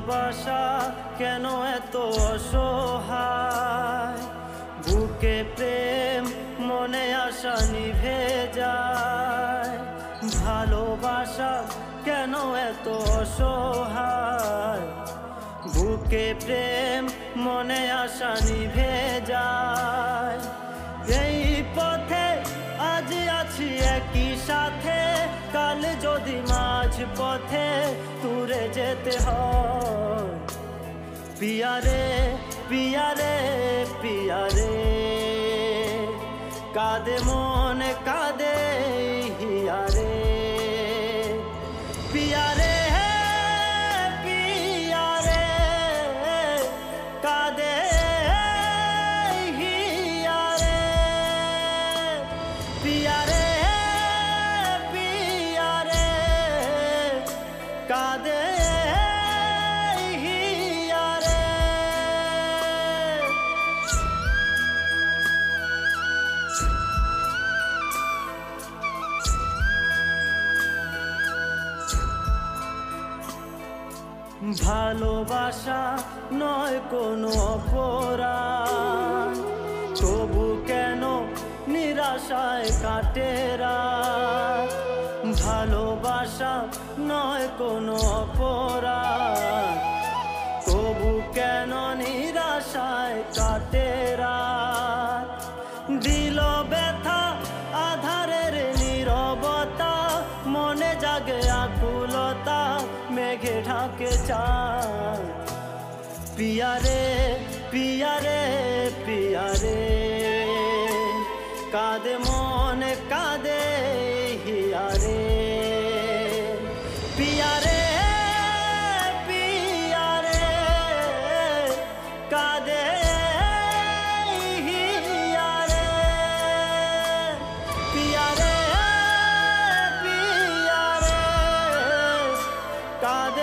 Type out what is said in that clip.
ভালোবাসা কেন এত অসহায়, বুকে প্রেম মনে আশা নিভে যায়। ভালোবাসা কেন এত অসহায়, বুকে প্রেম মনে আশা নিভে যায়। এই পথে আজ আছি একই সাথে, কাল যদি মাঝ পথে দূরে যেতে হয়। পিয়ারে পিয়ারে পিয়ারে, কাঁদে মন কাঁদে হিয়ারে। পিয়ারে পিয়ারে, কাঁদে হিয়ারে। পিয়ারে পিয়ারে, কাঁদে হিয়ারে। ভালোবাসা নয় কোনো অপরাধ, তবু কেন নিরাশায় কাটে রাত। ভালোবাসা নয় কোনো অপরাধ, তবু কেন নিরাশায় কাটে রাত। দিল ব্যথা আধারের নীরবতা, মনে জাগে আকুলতা, মেঘে ঢাকে চাঁদ। পিয়ারে পিয়ারে পিয়ারে, কাঁদে মন কাঁদে হিয়ারে। পিয়ারে পিয়ারে, কাঁদে হিয়ারে। পিয়ারে পিয়ারে, কাঁদে